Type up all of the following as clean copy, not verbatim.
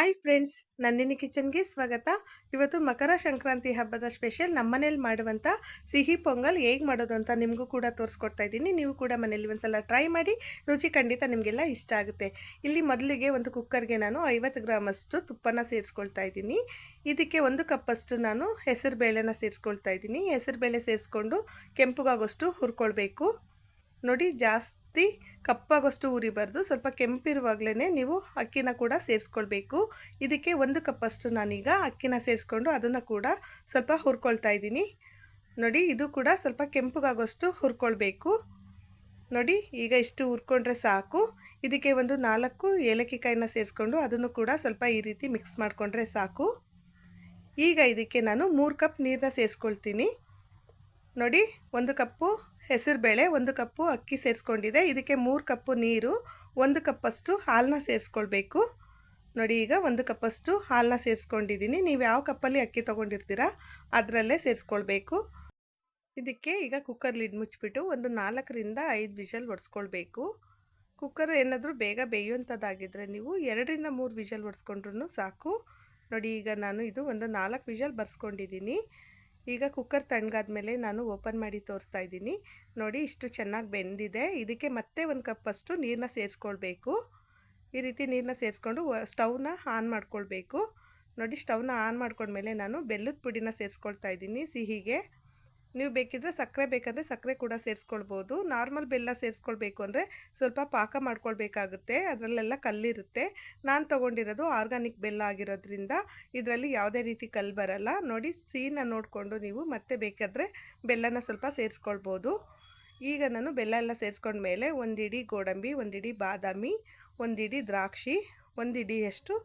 Hi friends, Nandini ಕಿಚನ್ಗೆ ಸ್ವಾಗತ. ಇವತ್ತು ಮಕರ ಸಂಕ್ರಾಂತಿ ಹಬ್ಬದ ಸ್ಪೆಷಲ್ ನಮ್ಮನೇಲಿ ಮಾಡುವಂಥ ಸಿಹಿ ಪೊಂಗಲ್ ಹೇಗೆ ಮಾಡೋದು ಅಂತ ನಿಮಗೂ ಕೂಡ ತೋರಿಸ್ಕೊಡ್ತಾ ಇದ್ದೀನಿ. ನೀವು ಕೂಡ ಮನೇಲಿ ಒಂದ್ಸಲ ಟ್ರೈ ಮಾಡಿ, ರುಚಿ ಖಂಡಿತ ನಿಮಗೆಲ್ಲ ಇಷ್ಟ ಆಗುತ್ತೆ. ಇಲ್ಲಿ ಮೊದಲಿಗೆ ಒಂದು ಕುಕ್ಕರ್ಗೆ ನಾನು 50 ಗ್ರಾಮಷ್ಟು ತುಪ್ಪನ ಸೇರಿಸ್ಕೊಳ್ತಾ ಇದ್ದೀನಿ. ಇದಕ್ಕೆ 1 ಕಪ್ಪಷ್ಟು ನಾನು ಹೆಸರು ಬೇಳೆನ ಸೇರಿಸ್ಕೊಳ್ತಾ ಇದ್ದೀನಿ. ಹೆಸರು ಬೇಳೆ ಸೇರಿಸ್ಕೊಂಡು ಕೆಂಪುಗಾಗೋಷ್ಟು ಹುರ್ಕೊಳ್ಬೇಕು. ನೋಡಿ, ಜಾಸ್ತಿ ಕಪ್ಪಾಗೋಷ್ಟು ಉರಿಬಾರ್ದು, ಸ್ವಲ್ಪ ಕೆಂಪಿರುವಾಗಲೇ ನೀವು ಅಕ್ಕಿನ ಕೂಡ ಸೇರಿಸ್ಕೊಳ್ಬೇಕು. ಇದಕ್ಕೆ 1 ಕಪ್ಪಷ್ಟು ನಾನೀಗ ಅಕ್ಕಿನ ಸೇರಿಸ್ಕೊಂಡು ಅದನ್ನು ಕೂಡ ಸ್ವಲ್ಪ ಹುರ್ಕೊಳ್ತಾ ಇದ್ದೀನಿ. ನೋಡಿ, ಇದು ಕೂಡ ಸ್ವಲ್ಪ ಕೆಂಪುಗಾಗೋಷ್ಟು ಹುರ್ಕೊಳ್ಬೇಕು. ನೋಡಿ, ಈಗ ಇಷ್ಟು ಹುರ್ಕೊಂಡ್ರೆ ಸಾಕು. ಇದಕ್ಕೆ ಒಂದು 4 ಏಲಕ್ಕಿ ಕಾಯಿನ ಸೇರಿಸ್ಕೊಂಡು ಅದನ್ನು ಕೂಡ ಸ್ವಲ್ಪ ಈ ರೀತಿ ಮಿಕ್ಸ್ ಮಾಡಿಕೊಂಡ್ರೆ ಸಾಕು. ಈಗ ಇದಕ್ಕೆ ನಾನು 3 ಕಪ್ ನೀರನ್ನ ಸೇರಿಸ್ಕೊಳ್ತೀನಿ. ನೋಡಿ, 1 ಕಪ್ಪು ಹೆಸರುಬೇಳೆ, 1 ಕಪ್ಪು ಅಕ್ಕಿ ಸೇರಿಸ್ಕೊಂಡಿದೆ. ಇದಕ್ಕೆ 3 ಕಪ್ಪು ನೀರು, 1 ಕಪ್ಪಷ್ಟು ಹಾಲನ್ನ ಸೇರಿಸ್ಕೊಳ್ಬೇಕು. ನೋಡಿ, ಈಗ 1 ಕಪ್ಪಷ್ಟು ಹಾಲನ್ನ ಸೇರಿಸ್ಕೊಂಡಿದ್ದೀನಿ. ನೀವು ಯಾವ ಕಪ್ಪಲ್ಲಿ ಅಕ್ಕಿ ತೊಗೊಂಡಿರ್ತೀರಾ ಅದರಲ್ಲೇ ಸೇರಿಸ್ಕೊಳ್ಬೇಕು. ಇದಕ್ಕೆ ಈಗ ಕುಕ್ಕರ್ ಲಿಡ್ ಮುಚ್ಚಿಬಿಟ್ಟು ಒಂದು 4ರಿಂದ 5 ವಿಷಲ್ ಹೊಡೆಸ್ಕೊಳ್ಬೇಕು. ಕುಕ್ಕರ್ ಏನಾದರೂ ಬೇಗ ಬೇಯುವಂಥದ್ದಾಗಿದ್ದರೆ ನೀವು 2ರಿಂದ 3 ವಿಷಲ್ ಹೊಡೆಸ್ಕೊಂಡ್ರೂ ಸಾಕು. ನೋಡಿ, ಈಗ ನಾನು ಇದು ಒಂದು 4 ವಿಷಲ್ ಬರ್ಸ್ಕೊಂಡಿದ್ದೀನಿ. ಈಗ ಕುಕ್ಕರ್ ತಣ್ಣಗಾದ್ಮೇಲೆ ನಾನು ಓಪನ್ ಮಾಡಿ ತೋರಿಸ್ತಾ ಇದ್ದೀನಿ. ನೋಡಿ, ಇಷ್ಟು ಚೆನ್ನಾಗಿ ಬೆಂದಿದೆ. ಇದಕ್ಕೆ ಮತ್ತೆ 1 ಕಪ್ಪಷ್ಟು ನೀರನ್ನ ಸೇರಿಸ್ಕೊಳ್ಬೇಕು. ಈ ರೀತಿ ನೀರನ್ನ ಸೇರಿಸ್ಕೊಂಡು ಸ್ಟವ್ನ ಆನ್ ಮಾಡ್ಕೊಳ್ಬೇಕು. ನೋಡಿ, ಸ್ಟವ್ನ ಆನ್ ಮಾಡ್ಕೊಂಡ್ಮೇಲೆ ನಾನು ಬೆಲ್ಲದ ಪುಡಿನ ಸೇರಿಸ್ಕೊಳ್ತಾ ಇದ್ದೀನಿ ಸಿಹಿಗೆ. ನೀವು ಬೇಕಿದ್ದರೆ ಸಕ್ಕರೆ ಬೇಕಂದರೆ ಸಕ್ಕರೆ ಕೂಡ ಸೇರಿಸ್ಕೊಳ್ಬೋದು. ನಾರ್ಮಲ್ ಬೆಲ್ಲ ಸೇರಿಸ್ಕೊಳ್ಬೇಕು ಅಂದರೆ ಸ್ವಲ್ಪ ಪಾಕ ಮಾಡ್ಕೊಳ್ಬೇಕಾಗುತ್ತೆ, ಅದರಲ್ಲೆಲ್ಲ ಕಲ್ಲಿರುತ್ತೆ. ನಾನು ತೊಗೊಂಡಿರೋದು ಆರ್ಗಾನಿಕ್ ಬೆಲ್ಲ ಆಗಿರೋದ್ರಿಂದ ಇದರಲ್ಲಿ ಯಾವುದೇ ರೀತಿ ಕಲ್ಲು ಬರಲ್ಲ. ನೋಡಿ, ಸಿಹಿನ ನೋಡಿಕೊಂಡು ನೀವು ಮತ್ತೆ ಬೇಕಾದರೆ ಬೆಲ್ಲನ ಸ್ವಲ್ಪ ಸೇರಿಸ್ಕೊಳ್ಬೋದು. ಈಗ ನಾನು ಬೆಲ್ಲ ಎಲ್ಲ ಸೇರಿಸ್ಕೊಂಡ್ಮೇಲೆ 1 ಇಡಿ ಗೋಡಂಬಿ, 1 ಇಡಿ ಬಾದಾಮಿ, 1 ಇಡಿ ದ್ರಾಕ್ಷಿ, 1 ಇಡಿಯಷ್ಟು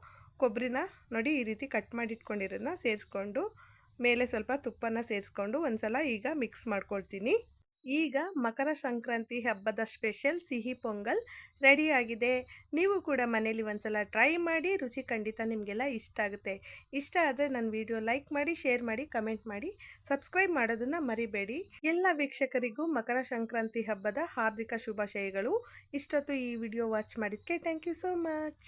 ಕೊಬ್ಬರಿನ ನೋಡಿ ಈ ರೀತಿ ಕಟ್ ಮಾಡಿ ಇಟ್ಕೊಂಡಿರೋದನ್ನ ಸೇರಿಸ್ಕೊಂಡು ಮೇಲೆ ಸ್ವಲ್ಪ ತುಪ್ಪನ ಸೇರಿಸ್ಕೊಂಡು ಒಂದ್ಸಲ ಈಗ ಮಿಕ್ಸ್ ಮಾಡ್ಕೊಳ್ತೀನಿ. ಈಗ ಮಕರ ಸಂಕ್ರಾಂತಿ ಹಬ್ಬದ ಸ್ಪೆಷಲ್ ಸಿಹಿ ಪೊಂಗಲ್ ರೆಡಿಯಾಗಿದೆ. ನೀವು ಕೂಡ ಮನೇಲಿ ಒಂದ್ಸಲ ಟ್ರೈ ಮಾಡಿ, ರುಚಿ ಖಂಡಿತ ನಿಮಗೆಲ್ಲ ಇಷ್ಟ ಆಗುತ್ತೆ. ಇಷ್ಟ ಆದರೆ ನನ್ನ ವಿಡಿಯೋ ಲೈಕ್ ಮಾಡಿ, ಶೇರ್ ಮಾಡಿ, ಕಮೆಂಟ್ ಮಾಡಿ, ಸಬ್ಸ್ಕ್ರೈಬ್ ಮಾಡೋದನ್ನು ಮರಿಬೇಡಿ. ಎಲ್ಲ ವೀಕ್ಷಕರಿಗೂ ಮಕರ ಸಂಕ್ರಾಂತಿ ಹಬ್ಬದ ಹಾರ್ದಿಕ ಶುಭಾಶಯಗಳು. ಇಷ್ಟೊತ್ತು ಈ ವಿಡಿಯೋ ವಾಚ್ ಮಾಡಿದ್ದಕ್ಕೆ ಥ್ಯಾಂಕ್ ಯು ಸೋ ಮಚ್.